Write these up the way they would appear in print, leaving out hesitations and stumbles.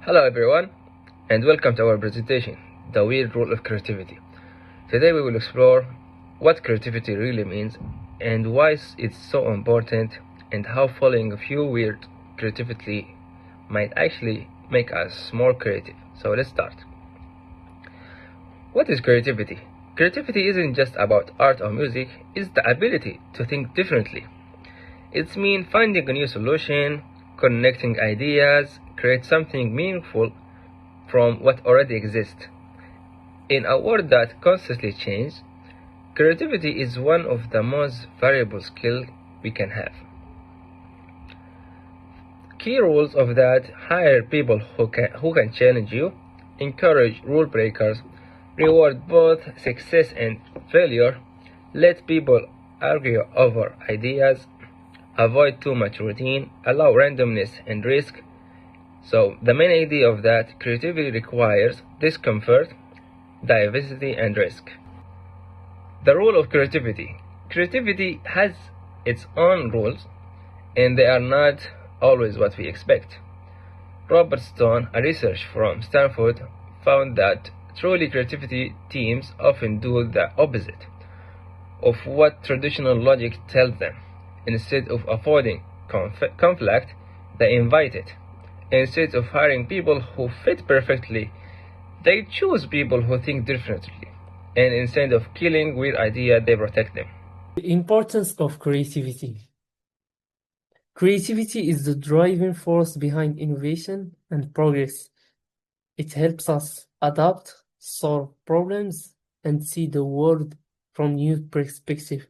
Hello everyone, and welcome to our presentation, The Weird Role of Creativity. Today we will explore what creativity really means and why it's so important, and how following a few weird creativity might actually make us more creative. So let's start. What is creativity? Creativity isn't just about art or music, it's the ability to think differently. It's mean finding a new solution, connecting ideas, create something meaningful from what already exists. In a world that constantly changes, creativity is one of the most valuable skills we can have. Key rules of that: hire people who can challenge you, encourage rule breakers, reward both success and failure, let people argue over ideas, avoid too much routine, allow randomness and risk. So the main idea of that, creativity requires discomfort, diversity and risk. The rule of creativity. Creativity has its own rules, and they are not always what we expect. Robert Stone, a researcher from Stanford, found that truly creativity teams often do the opposite of what traditional logic tells them. Instead of avoiding conflict, they invite it. Instead of hiring people who fit perfectly, they choose people who think differently. And instead of killing weird ideas, they protect them. The importance of creativity. Creativity is the driving force behind innovation and progress. It helps us adapt, solve problems, and see the world from new perspective.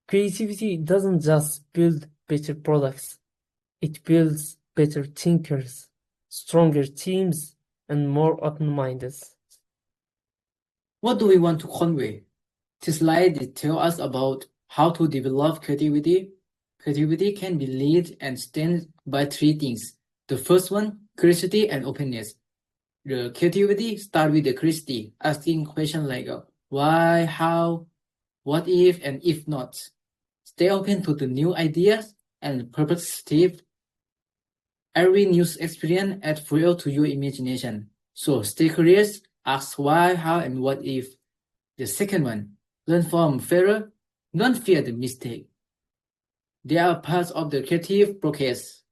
Creativity doesn't just build better products, it builds better thinkers, stronger teams, and more open minds. What do we want to convey? This slide tells us about how to develop creativity. Creativity can be led and stand by three things. The first one, curiosity and openness. The creativity starts with the curiosity, asking questions like why, how, what if, and if not. Stay open to the new ideas and perspective. Every new experience adds fuel to your imagination. So stay curious, ask why, how, and what if. The second one, learn from failure, don't fear the mistake. They are parts of the creative process.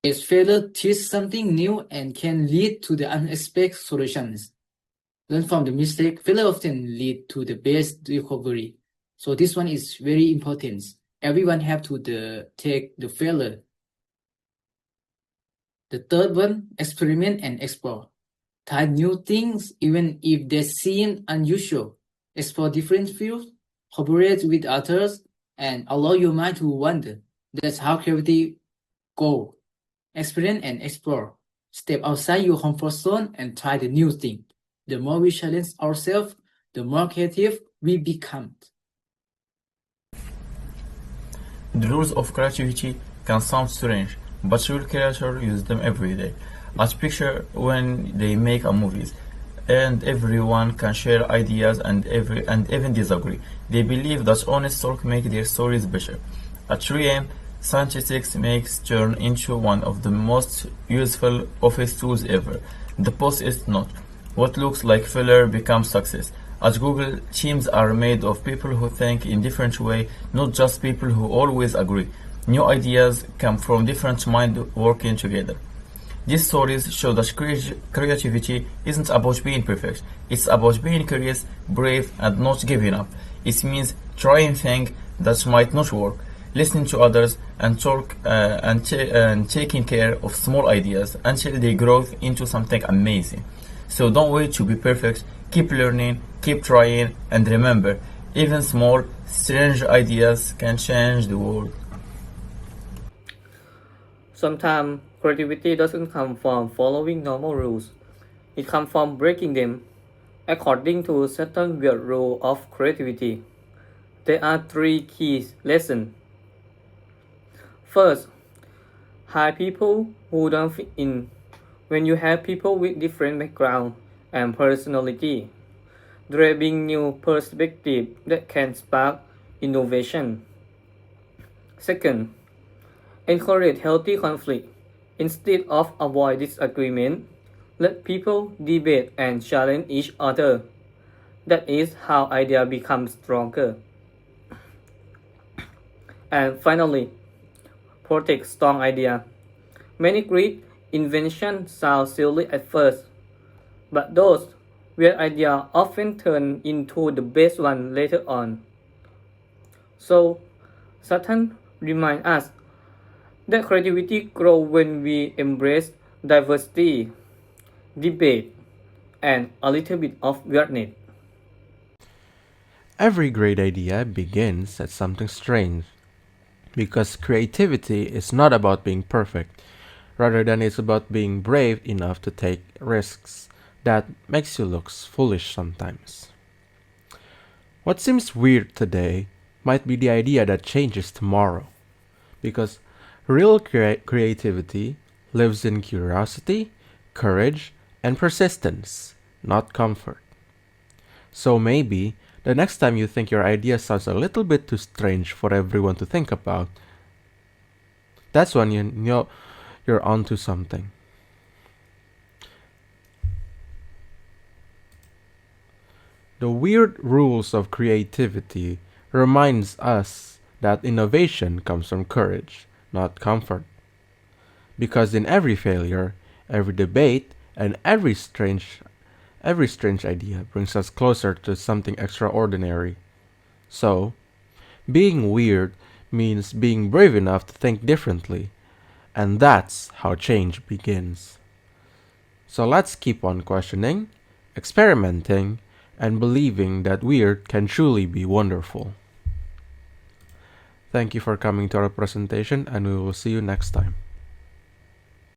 As failure teaches something new and can lead to the unexpected solutions. Learn from the mistake. Failure often lead to the best recovery. So this one is very important. Everyone have to take the failure. The third one, experiment and explore. Try new things even if they seem unusual. Explore different fields, cooperate with others, and allow your mind to wander. That's how creativity goes. Experiment and explore. Step outside your comfort zone and try the new thing. The more we challenge ourselves, the more creative we become. The rules of creativity can sound strange, but real creators use them every day. As picture when they make a movies, and everyone can share ideas and even disagree. They believe that honest talk makes their stories better. At 3 a.m., statistics makes turn into one of the most useful office tools ever. The post-it note. What looks like failure becomes success. At Google, teams are made of people who think in different way, not just people who always agree. New ideas come from different minds working together. These stories show that creativity isn't about being perfect. It's about being curious, brave, and not giving up. It means trying things that might not work, listening to others, and taking care of small ideas until they grow into something amazing. So don't wait to be perfect. Keep learning, keep trying, and remember, even small, strange ideas can change the world. Sometimes creativity doesn't come from following normal rules. It comes from breaking them. According to certain weird rule of creativity, there are three key lessons. First, hire people who don't fit in. When you have people with different background and personality, there being new perspective that can spark innovation. Second, encourage healthy conflict. Instead of avoid disagreement, let people debate and challenge each other. That is how ideas become stronger. And finally, protect strong idea. Many great inventions sound silly at first, but those weird ideas often turn into the best one later on. So, Satan reminds us that creativity grows when we embrace diversity, debate, and a little bit of weirdness. Every great idea begins as something strange, because creativity is not about being perfect, rather than it's about being brave enough to take risks that makes you look foolish sometimes. What seems weird today might be the idea that changes tomorrow, because real creativity lives in curiosity, courage, and persistence, not comfort. So maybe the next time you think your idea sounds a little bit too strange for everyone to think about, that's when you know you're onto something. The weird rules of creativity reminds us that innovation comes from courage, not comfort. Because in every failure, every debate, and every strange idea brings us closer to something extraordinary. So, being weird means being brave enough to think differently, and that's how change begins. So let's keep on questioning, experimenting, and believing that weird can truly be wonderful. Thank you for coming to our presentation, and we will see you next time.